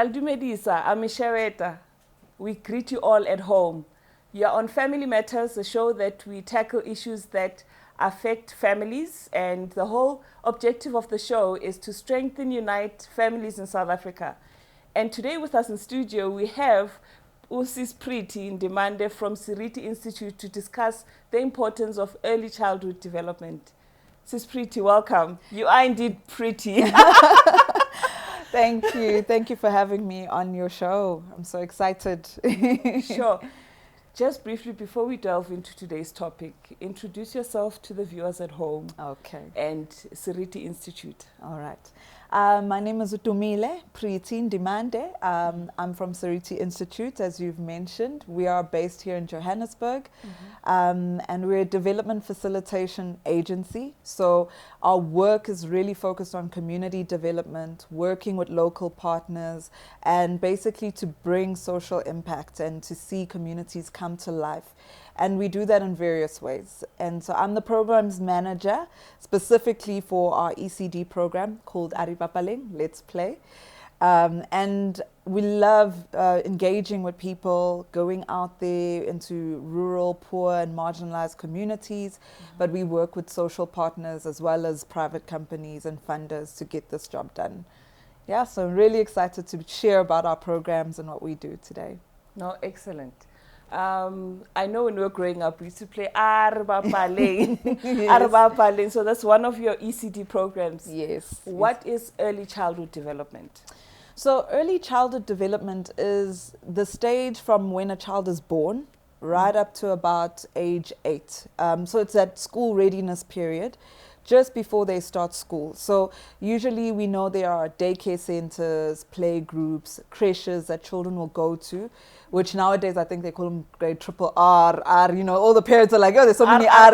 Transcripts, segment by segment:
Dumedisa, I'm Shaweta. We greet you all at home. You're on Family Matters, a show that we tackle issues that affect families, and the whole objective of the show is to strengthen, unite families in South Africa. And today with us in studio, we have SERITI Indemande from SERITI Institute to discuss the importance of early childhood development. SERITI, welcome. You are indeed pretty. Thank you. Thank you for having me on your show. I'm so excited. Sure. Just briefly, before we delve into today's topic, introduce yourself to the viewers at home. Okay. And SERITI Institute. All right. My name is Dumile, Indemande. I'm from SERITI Institute, as you've mentioned. We are based here in Johannesburg, and we're a development facilitation agency. So our work is really focused on community development, working with local partners, and basically to bring social impact and to see communities come to life. And we do that in various ways. And so I'm the programs manager specifically for our ECD program called Bapaleng, Let's Play. And we love engaging with people, going out there into rural, poor and marginalized communities. But we work with social partners as well as private companies and funders to get this job done. Yeah, so I'm really excited to share about our programs and what we do today. No, excellent. I know when we were growing up, we used to play Bapaleng. Yes. Bapaleng. So that's one of your ECD programs. Yes. What is early childhood development? So early childhood development is the stage from when a child is born right up to about age 8. So it's that school readiness period, just before they start school. So usually we know there are daycare centers, play groups, creches that children will go to, which nowadays I think they call them grade triple R, you know, all the parents are like, oh, there's so many R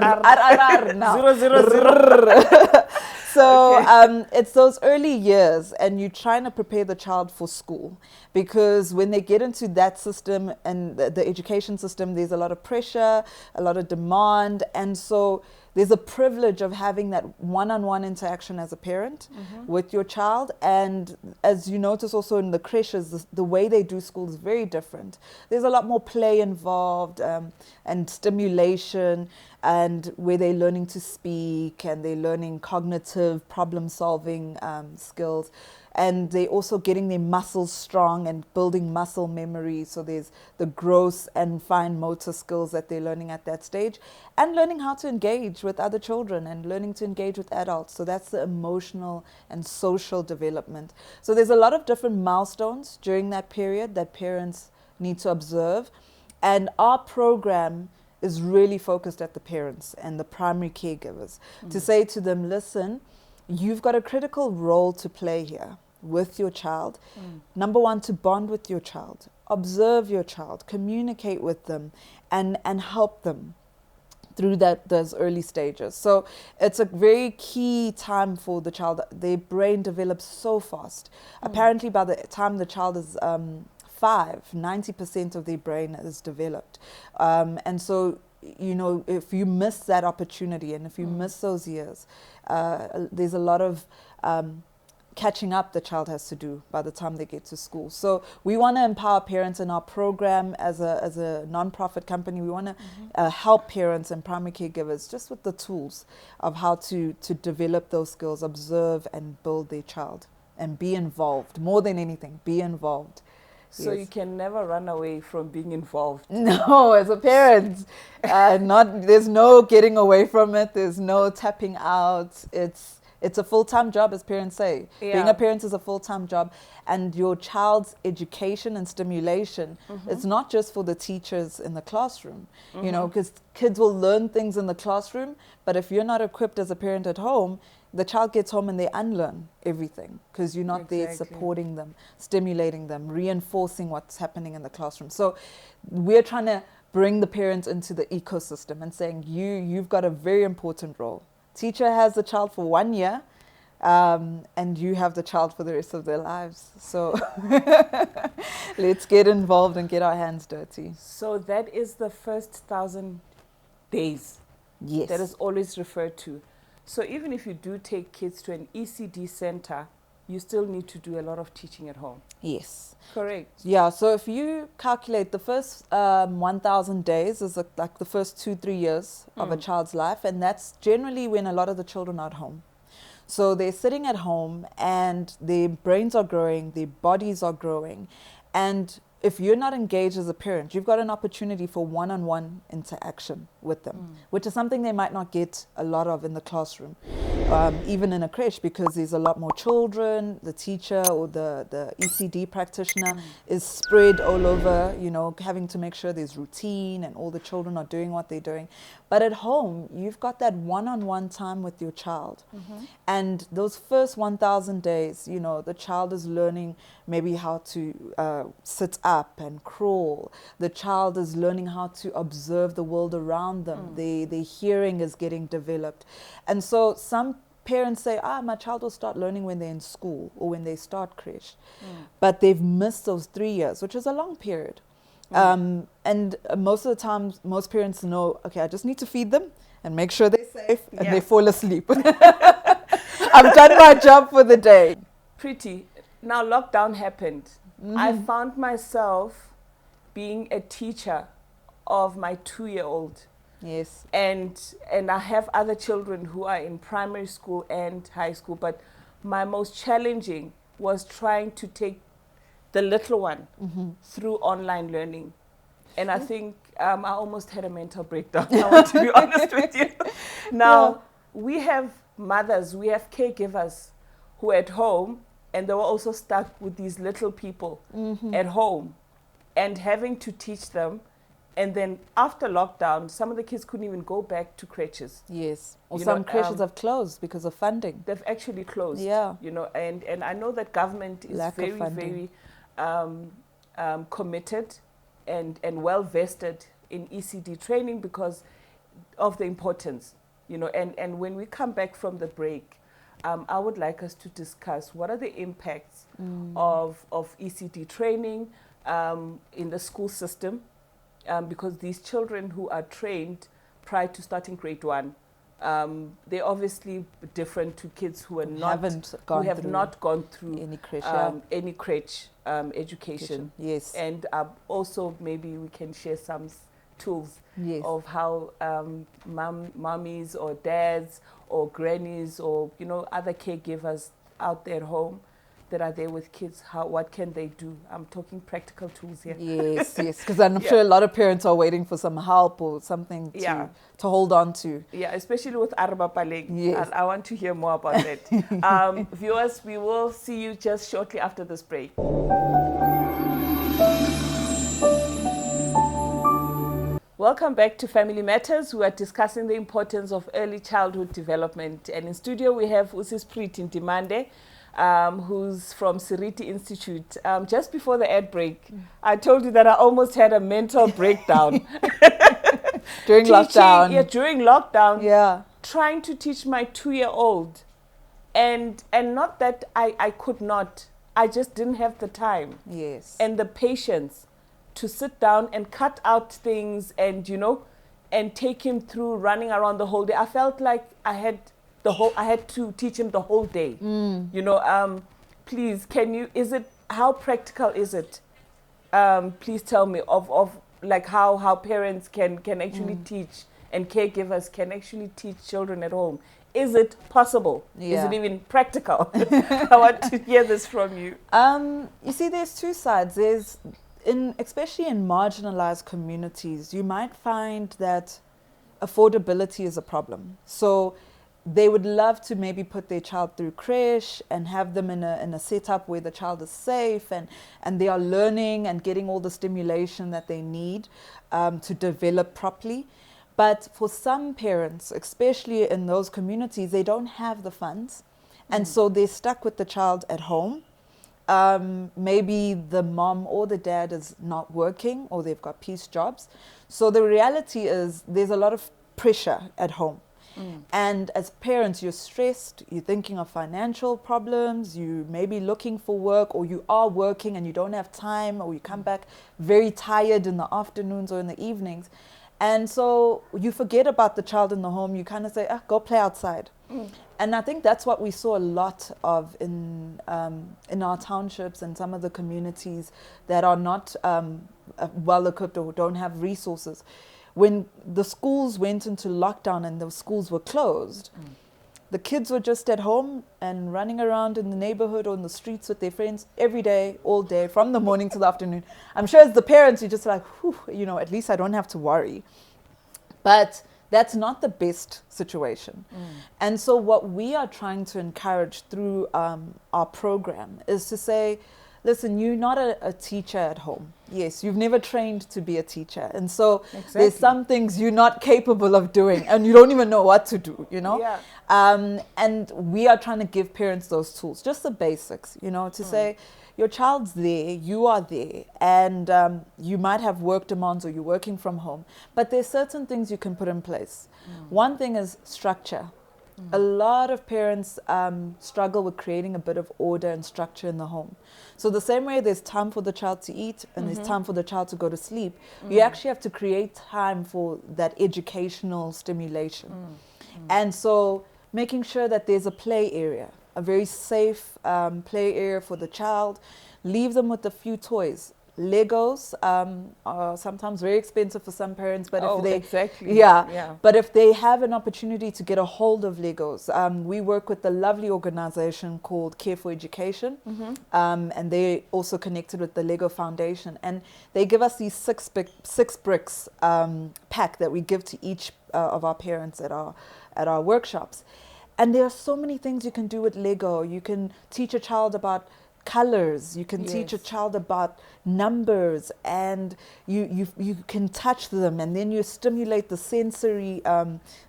now. 000. So Okay. it's those early years, and you're trying to prepare the child for school, because when they get into that system and the education system, there's a lot of pressure, a lot of demand, and so there's a privilege of having that one-on-one interaction as a parent with your child. And as you notice also in the creches, the way they do school is very different. There's a lot more play involved and stimulation, and where they're learning to speak and they're learning cognitive problem-solving skills. And they're also getting their muscles strong and building muscle memory. So there's the gross and fine motor skills that they're learning at that stage, and learning how to engage with other children and learning to engage with adults. So that's the emotional and social development. So there's a lot of different milestones during that period that parents need to observe. And our program is really focused at the parents and the primary caregivers to say to them, listen, you've got a critical role to play here with your child. Number one, to bond with your child, observe your child, communicate with them, and help them through those early stages. So it's a very key time for the child. Their brain develops so fast. Apparently by the time the child is 5, 90% of their brain is developed. And so, you know, if you miss that opportunity and if you miss those years, there's a lot of catching up the child has to do by the time they get to school. So we want to empower parents in our program as a non-profit company. We want to help parents and primary caregivers just with the tools of how to develop those skills, observe and build their child, and be involved. More than anything, be involved. So Yes. you can never run away from being involved. No, as a parent, there's no getting away from it. There's no tapping out. It's a full-time job, as parents say. Yeah. Being a parent is a full-time job, and your child's education and stimulation, it's not just for the teachers in the classroom, you know, because kids will learn things in the classroom, but if you're not equipped as a parent at home, the child gets home and they unlearn everything because you're not there supporting them, stimulating them, reinforcing what's happening in the classroom. So we're trying to bring the parents into the ecosystem and saying, you've got a very important role. Teacher has the child for 1 year, and you have the child for the rest of their lives. So let's get involved and get our hands dirty. So that is the first 1,000 days. Yes. That is always referred to. So even if you do take kids to an ECD center, you still need to do a lot of teaching at home. Yes. Correct. Yeah, so if you calculate the first 1,000 days is like the first 2-3 years of a child's life, and that's generally when a lot of the children are at home. So they're sitting at home and their brains are growing, their bodies are growing, and if you're not engaged as a parent, you've got an opportunity for one-on-one interaction with them, which is something they might not get a lot of in the classroom, even in a creche, because there's a lot more children. The teacher or the ECD practitioner is spread all over, you know, having to make sure there's routine and all the children are doing what they're doing. But at home, you've got that one-on-one time with your child. And those first 1,000 days, you know, the child is learning maybe how to sit up and crawl. The child is learning how to observe the world around them. Their hearing is getting developed. And so some parents say, my child will start learning when they're in school or when they start creche. But they've missed those 3 years, which is a long period. And most of the time, most parents know, okay, I just need to feed them and make sure they're safe and they fall asleep. I've done my job for the day. Pretty. Now lockdown happened. I found myself being a teacher of my 2-year-old. Yes. And I have other children who are in primary school and high school, but my most challenging was trying to take the little one through online learning. And I think I almost had a mental breakdown, I want to be honest with you. Now, we have mothers, we have caregivers who are at home, and they were also stuck with these little people at home and having to teach them. And then after lockdown, some of the kids couldn't even go back to creches. Yes. Or You some know, creches have closed because of funding. They've actually closed. Yeah. You know, and I know that government is Lack of very, funding. very committed and well vested in ECD training because of the importance, you know. And when we come back from the break, I would like us to discuss what are the impacts of ECD training in the school system, because these children who are trained prior to starting grade 1, they're obviously different to kids who are not gone through any creche education. Yes. And also maybe we can share some tools of how mommies or dads or grannies or, you know, other caregivers out there at home that are there with kids, what can they do? I'm talking practical tools here. Yes, yes, because I'm sure a lot of parents are waiting for some help or something to hold on to. Yeah, especially with Bapaleng. Yes. I want to hear more about that. Viewers, we will see you just shortly after this break. Welcome back to Family Matters. We are discussing the importance of early childhood development. And in studio we have SERITI Dimande, who's from SERITI Institute. Just before the ad break, I told you that I almost had a mental breakdown. During lockdown. Yeah, during lockdown. Yeah. Trying to teach my 2-year-old. And not that I could not. I just didn't have the time. Yes. And the patience to sit down and cut out things and, you know, and take him through running around the whole day. I felt like I had to teach him the whole day. You know, please, how practical is it? Please tell me of like how parents can actually teach and caregivers can actually teach children at home. Is it possible? Yeah. Is it even practical? I want to hear this from you. You see, there's two sides. Especially in marginalized communities, you might find that affordability is a problem. So they would love to maybe put their child through creche and have them in a setup where the child is safe and they are learning and getting all the stimulation that they need to develop properly. But for some parents, especially in those communities, they don't have the funds. And so they're stuck with the child at home. Maybe the mom or the dad is not working or they've got piece jobs. So the reality is there's a lot of pressure at home. And as parents, you're stressed, you're thinking of financial problems, you may be looking for work or you are working and you don't have time or you come back very tired in the afternoons or in the evenings. And so you forget about the child in the home. You kind of say, go play outside. And I think that's what we saw a lot of in our townships and some of the communities that are not well equipped or don't have resources. When the schools went into lockdown and the schools were closed, the kids were just at home and running around in the neighborhood or in the streets with their friends every day, all day, from the morning to the afternoon. I'm sure as the parents, you're just like, whew, you know, at least I don't have to worry. But that's not the best situation. And so what we are trying to encourage through our program is to say, listen, you're not a teacher at home. Yes, you've never trained to be a teacher. And so there's some things you're not capable of doing and you don't even know what to do, you know? Yeah. And we are trying to give parents those tools, just the basics, you know, to say, your child's there, you are there, and you might have work demands or you're working from home, but there's certain things you can put in place. One thing is structure. A lot of parents struggle with creating a bit of order and structure in the home. So the same way there's time for the child to eat and there's time for the child to go to sleep, you actually have to create time for that educational stimulation. And so making sure that there's a play area, a very safe play area for the child. Leave them with a few toys. Legos are sometimes very expensive for some parents, but if they but if they have an opportunity to get a hold of Legos, we work with a lovely organization called Care for Education, and they also connected with the Lego Foundation, and they give us these six bricks pack that we give to each of our parents at our workshops. And there are so many things you can do with Lego. You can teach a child about colors, you can teach a child about numbers, and you can touch them, and then you stimulate the sensory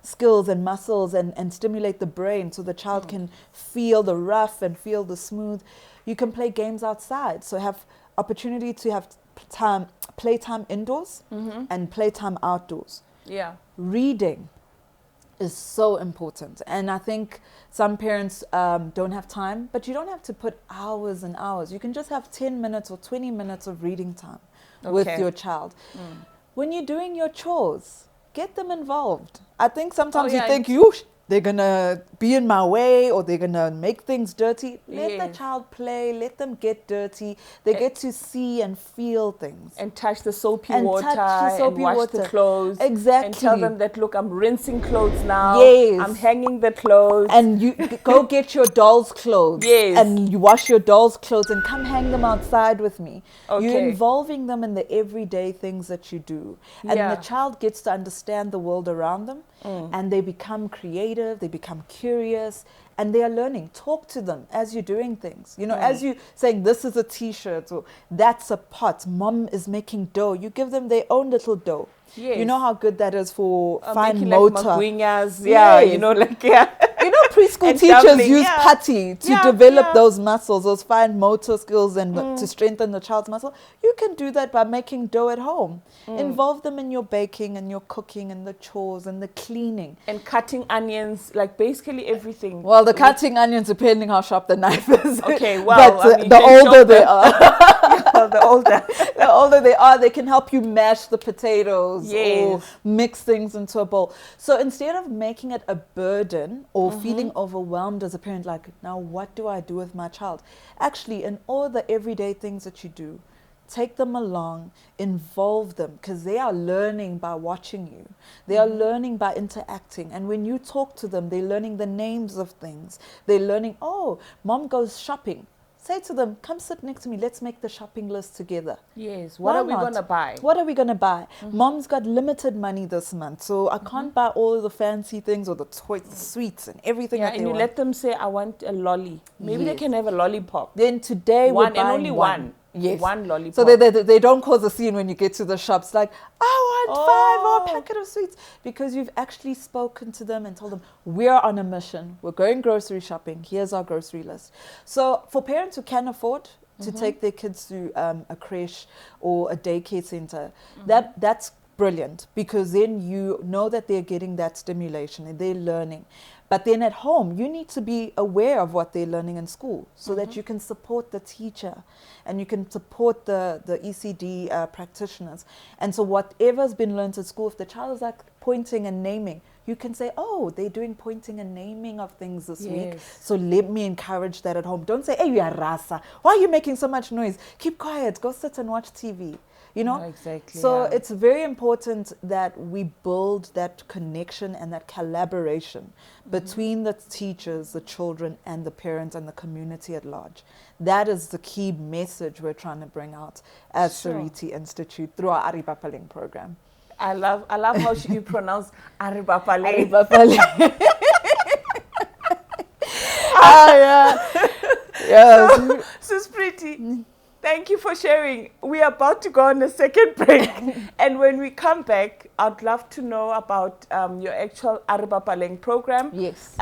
skills and muscles and stimulate the brain so the child can feel the rough and feel the smooth. You can play games outside, so have opportunity to have playtime indoors and playtime outdoors. Reading is so important, and I think some parents don't have time, but you don't have to put hours and hours. You can just have 10 minutes or 20 minutes of reading time with your child. When you're doing your chores, get them involved. I think sometimes you think they're gonna be in my way or they're gonna make things dirty. Let the child play, let them get dirty. They get to see and feel things. And touch the soapy water and wash the clothes. Exactly. And tell them that, look, I'm rinsing clothes now. I'm hanging the clothes. And you go get your doll's clothes. And you wash your doll's clothes and come hang them outside with me. You're involving them in the everyday things that you do. And the child gets to understand the world around them. And they become creative, they become curious, and they are learning. Talk to them as you're doing things. You know, as you saying, this is a t-shirt or that's a pot, mom is making dough. You give them their own little dough. You know how good that is for fine motor. You know, like, you know, preschool teachers use putty to develop those muscles, those fine motor skills, and to strengthen the child's muscle. You can do that by making dough at home. Involve them in your baking and your cooking and the chores and the cleaning. And cutting onions, like basically everything. Well, the cutting onions, depending how sharp the knife is. Okay, well, but the older they are. The older they are, they can help you mash the potatoes or mix things into a bowl. So instead of making it a burden or feeling overwhelmed as a parent, like, now what do I do with my child? Actually, in all the everyday things that you do, take them along, involve them, because they are learning by watching you. They are learning by interacting. And when you talk to them, they're learning the names of things. They're learning, oh, mom goes shopping. Say to them, come sit next to me. Let's make the shopping list together. Yes. What are we going to buy? What are we going to buy? Mom's got limited money this month, so I can't buy all the fancy things or the toys, the sweets and everything that they want. And you let them say, I want a lolly. Maybe they can have a lollipop. Then today we're buying only one. Yes. One lollipop. So they don't cause a scene when you get to the shops like, I want 5 or a packet of sweets. Because you've actually spoken to them and told them, we're on a mission. We're going grocery shopping. Here's our grocery list. So for parents who can afford to take their kids to a creche or a daycare center, that's brilliant, because then you know that they're getting that stimulation and they're learning. But then at home, you need to be aware of what they're learning in school so that you can support the teacher and you can support the ECD practitioners. And so whatever's been learned at school, if the child is like pointing and naming, you can say, oh, they're doing pointing and naming of things this week. Yes. So let me encourage that at home. Don't say, hey, you are rasa. Why are you making so much noise? Keep quiet. Go sit and watch TV. You know? No, exactly. So Yeah. it's very important that we build that connection and that collaboration between the teachers, the children, and the parents and the community at large. That is the key message we're trying to bring out as SERITI Institute through our Bapaleng program. I love how you pronounce Bapaleng. Yeah. So pretty. Thank you for sharing. We are about to go on a second break. And when we come back, I'd love to know about your actual Bapaleng program. Yes.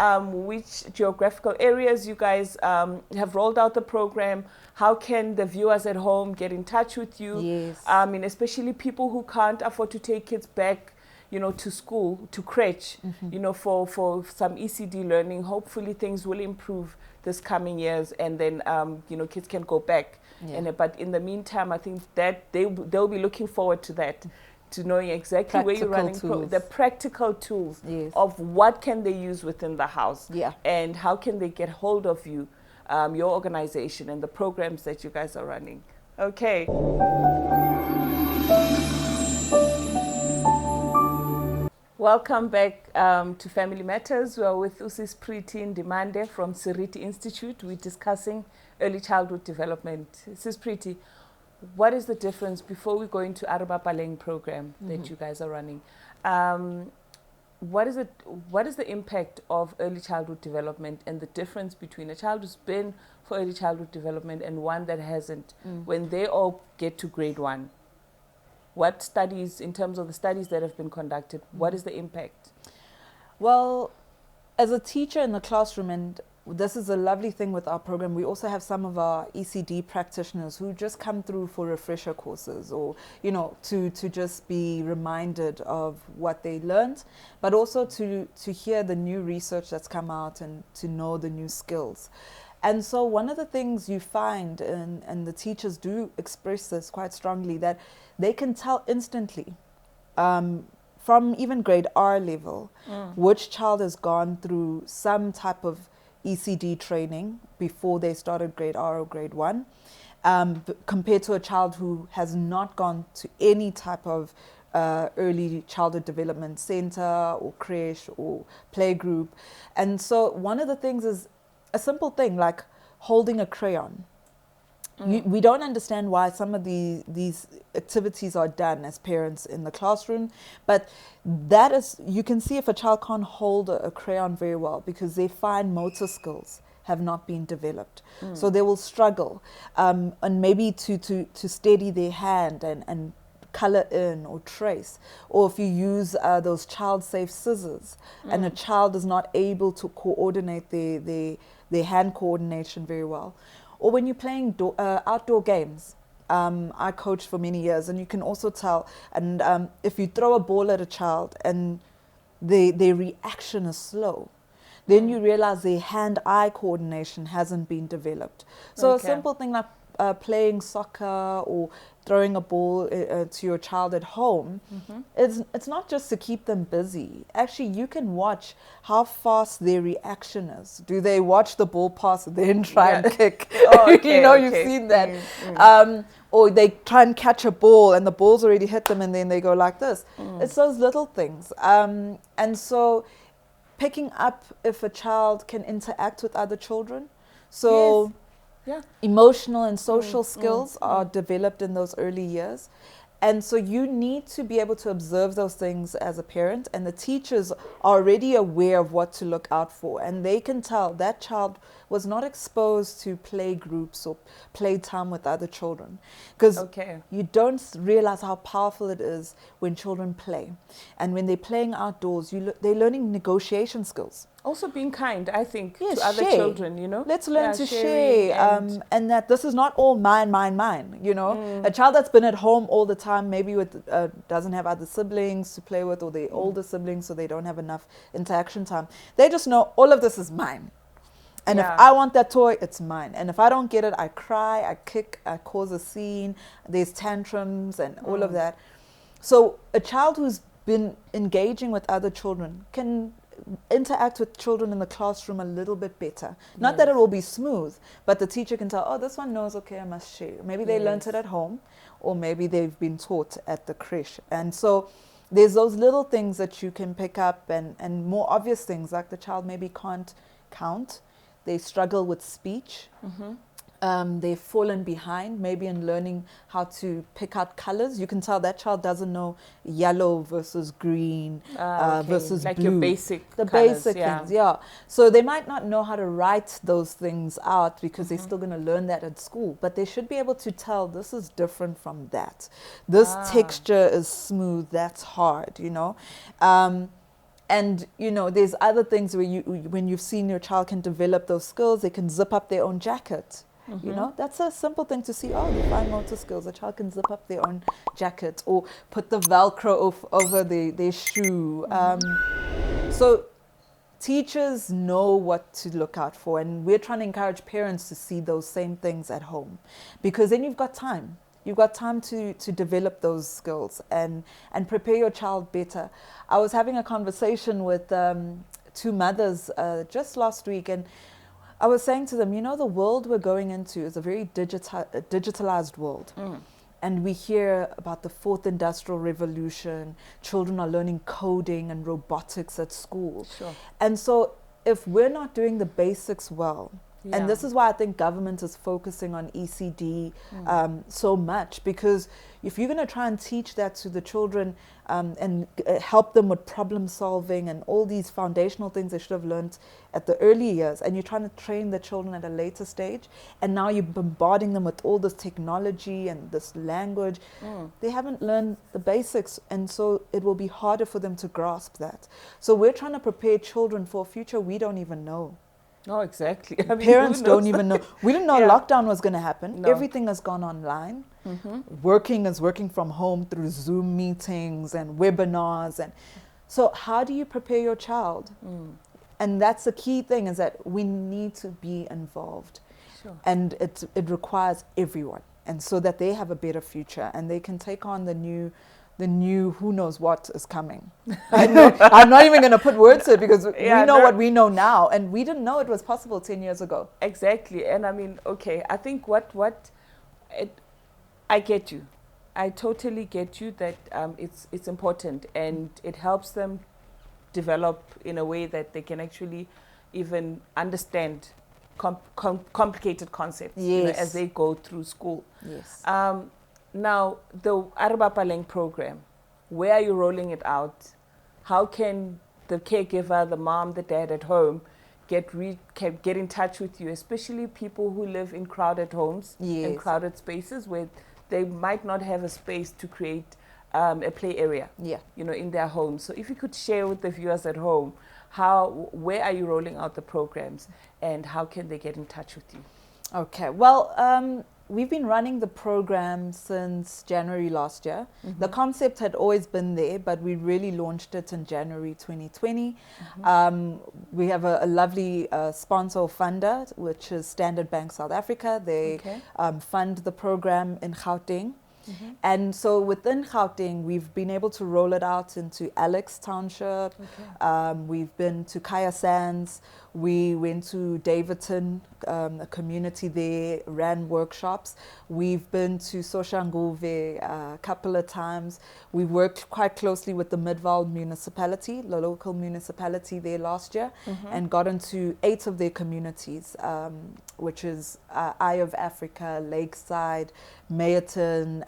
Which geographical areas you guys have rolled out the program. How can the viewers at home get in touch with you? Yes. And especially people who can't afford to take kids back, you know, to school, to crèche, you know, for some ECD learning. Hopefully things will improve this coming years, and then, you know, kids can go back. Yeah. But in the meantime, I think that they'll be looking forward to that, to knowing exactly where you're running, the practical tools of what can they use within the house, and how can they get hold of you, your organization, and the programs that you guys are running. Okay. Welcome back to Family Matters. We are with Usis Priti Ndimande from SERITI Institute. We're discussing early childhood development. Usis Priti, what is the difference, before we go into Bapaleng program that you guys are running? What is the impact of early childhood development, and the difference between a child who's been for early childhood development and one that hasn't, when they all get to grade 1? What studies, in terms of the studies that have been conducted, what is the impact? Well, as a teacher in the classroom, and this is a lovely thing with our program, we also have some of our ECD practitioners who just come through for refresher courses, or, you know, to just be reminded of what they learned, but also to hear the new research that's come out and to know the new skills. And so one of the things you find, and the teachers do express this quite strongly, that they can tell instantly from even grade R level which child has gone through some type of ECD training before they started grade R or grade 1, compared to a child who has not gone to any type of early childhood development center or crèche or playgroup. And so one of the things is a simple thing like holding a crayon. We don't understand why some of these activities are done as parents in the classroom, but that is, you can see if a child can't hold a crayon very well because their fine motor skills have not been developed. So they will struggle, and maybe to steady their hand and color in or trace. Or if you use those child-safe scissors and a child is not able to coordinate their hand coordination very well. Or when you're playing outdoor games. I coached for many years, and you can also tell, and if you throw a ball at a child and their reaction is slow, then you realize their hand-eye coordination hasn't been developed. So a simple thing like playing soccer or throwing a ball to your child at home, it's not just to keep them busy. Actually, you can watch how fast their reaction is. Do they watch the ball pass and then try and kick? You know, you've seen that. Or they try and catch a ball and the ball's already hit them and then they go like this. It's those little things. And so picking up if a child can interact with other children. So emotional and social skills are developed in those early years. And so you need to be able to observe those things as a parent, and the teachers are already aware of what to look out for, and they can tell that child was not exposed to play groups or play time with other children. Because you don't realize how powerful it is when children play. And when they're playing outdoors, they're learning negotiation skills. Also being kind, I think, to other children, you know. Let's learn to share, and that this is not all mine, you know. A child that's been at home all the time, maybe with doesn't have other siblings to play with, or the older siblings, so they don't have enough interaction time. They just know all of this is mine. And if I want that toy, it's mine. And if I don't get it, I cry, I kick, I cause a scene, there's tantrums and all of that. So a child who's been engaging with other children, can interact with children in the classroom a little bit better. Not that it will be smooth, but the teacher can tell, oh, this one knows, okay, I must share. Maybe they learnt it at home, or maybe they've been taught at the creche. And so there's those little things that you can pick up, and more obvious things, like the child maybe can't count. They struggle with speech. They've fallen behind maybe in learning how to pick out colors. You can tell that child doesn't know yellow versus green versus like blue. Your basic the colors, basic things, so they might not know how to write those things out because they're still going to learn that at school, but they should be able to tell this is different from that. This texture is smooth, that's hard, you know. And, you know, there's other things where when you've seen your child can develop those skills, they can zip up their own jacket. You know, that's a simple thing to see. Oh, the fine motor skills. A child can zip up their own jacket or put the Velcro over their shoe. So teachers know what to look out for, and we're trying to encourage parents to see those same things at home, because then you've got time. You've got time to develop those skills and prepare your child better. I was having a conversation with two mothers just last week, and I was saying to them, you know, the world we're going into is a very digitalized world. And we hear about the fourth industrial revolution. Children are learning coding and robotics at school. And so if we're not doing the basics well, and this is why I think government is focusing on ECD so much, because if you're going to try and teach that to the children and help them with problem solving and all these foundational things they should have learned at the early years, and you're trying to train the children at a later stage, and now you're bombarding them with all this technology and this language, they haven't learned the basics, and so it will be harder for them to grasp that. So we're trying to prepare children for a future we don't even know. Oh, exactly. I mean, parents don't even know. We didn't know lockdown was going to happen. No. Everything has gone online. Working from home through Zoom meetings and webinars. And so how do you prepare your child? And that's the key thing, is that we need to be involved. And it requires everyone. And so that they have a better future and they can take on the new who knows what is coming. I'm not even going to put words to it, because we know what we know now, and we didn't know it was possible 10 years ago. Exactly. And I mean, okay, I think I get you. I totally get you that it's important, and it helps them develop in a way that they can actually even understand complicated concepts, you know, as they go through school. Now, the Bapaleng program, where are you rolling it out? How can the caregiver, the mom, the dad at home get in touch with you, especially people who live in crowded homes, in crowded spaces where they might not have a space to create a play area, you know, in their home. So if you could share with the viewers at home, where are you rolling out the programs, and how can they get in touch with you? Okay, well, we've been running the program since January last year. The concept had always been there, but we really launched it in January 2020. We have a lovely sponsor or funder, which is Standard Bank South Africa. They fund the program in Gauteng. And so within Gauteng, we've been able to roll it out into Alex Township. We've been to Kaya Sands. We went to Davidton, a community there, ran workshops. We've been to Soshanguve a couple of times. We worked quite closely with the Midvaal municipality, the local municipality there last year, and got into 8 of their communities, which is Eye of Africa, Lakeside, Mayerton,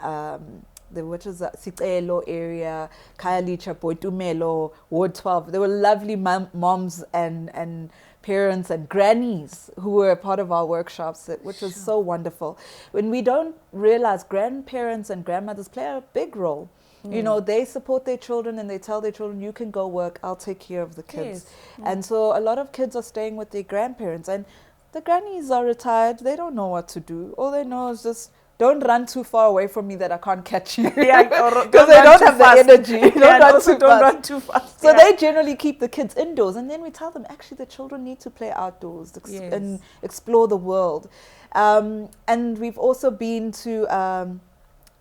which is the Sicelo area, Khayelitsha, Dumile, Ward 12. There were lovely moms and parents and grannies who were a part of our workshops, which was so wonderful. When we don't realize, grandparents and grandmothers play a big role. You know, they support their children and they tell their children, you can go work, I'll take care of the kids. And so a lot of kids are staying with their grandparents, and the grannies are retired. They don't know what to do. All they know is just, don't run too far away from me that I can't catch you. Because they don't have the energy. Don't run too fast. So they generally keep the kids indoors. And then we tell them, actually, the children need to play outdoors and explore the world. And we've also been to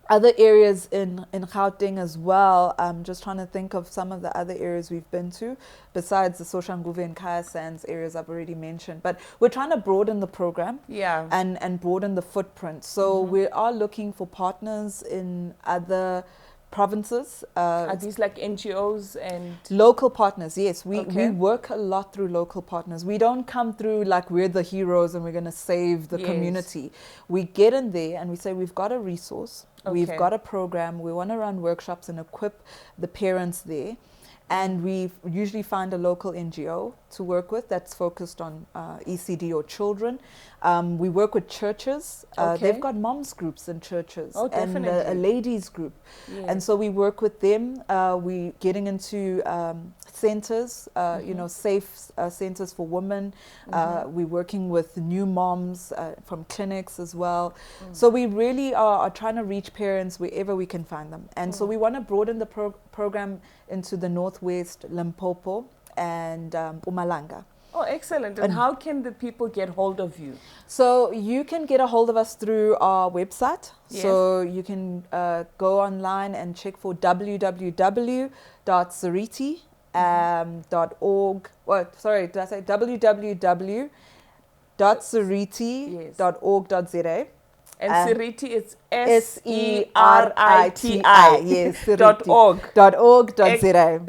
other areas in Gauteng as well. I'm just trying to think of some of the other areas we've been to, besides the Soshanguve and Kaya Sands areas I've already mentioned. But we're trying to broaden the program, Yeah. and broaden the footprint. So we are looking for partners in other provinces. Are these like NGOs and Local partners, yes. We Okay. work a lot through local partners. We don't come through like we're the heroes and we're going to save the Yes. community. We get in there and we say we've got a resource, we've Okay. got a program, we want to run workshops and equip the parents there. And we usually find a local NGO to work with that's focused on ECD or children. We work with churches. Okay. They've got moms groups in churches, Oh, and a definitely. ladies group. Yes. And so we work with them. We getting into centers, you know, safe centers for women. We're working with new moms from clinics as well. So we really are trying to reach parents wherever we can find them. And so we want to broaden the program into the Northwest, Limpopo, and Mpumalanga. Oh, excellent. And And- how can the people get hold of you? So you can get a hold of us through our website. Yes. So you can go online and check for www.seriti.org. Sorry, did I say www.seriti.org.za? And SERITI is SERITI, SERITI. yes, dot org. .org.za.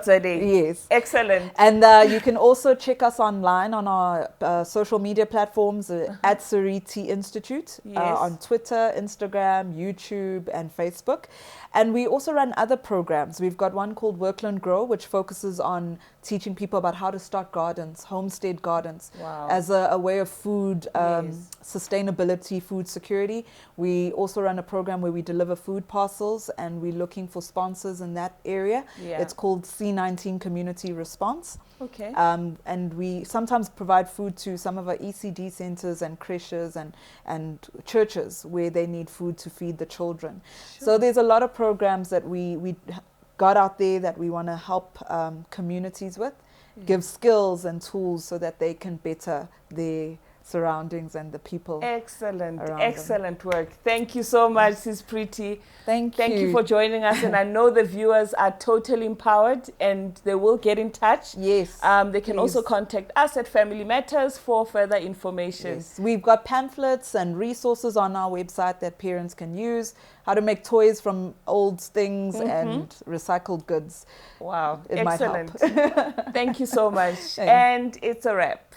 .za. Yes. Excellent. And you can also check us online on our social media platforms at SERITI Institute, Yes. on Twitter, Instagram, YouTube, and Facebook. And we also run other programs. We've got one called Work, Learn, Grow, which focuses on teaching people about how to start gardens, homestead gardens, Wow. as a way of food Yes. sustainability, food security. We also run a program where we deliver food parcels, and we're looking for sponsors in that area. Yeah. It's called C19 Community Response. Okay. And we sometimes provide food to some of our ECD centers and creches and churches where they need food to feed the children. So there's a lot of programs that we got out there that we want to help communities with, give skills and tools so that they can better their surroundings and the people. Excellent. around them. Excellent work. Thank you so much, Sis Pretty. Thank Thank you for joining us. And I know the viewers are totally empowered and they will get in touch. Yes. They can also please. contact us at Family Matters for further information. Yes. We've got pamphlets and resources on our website that parents can use, how to make toys from old things and recycled goods. Wow. It might help. Excellent. Thank you so much. Thanks. And it's a wrap.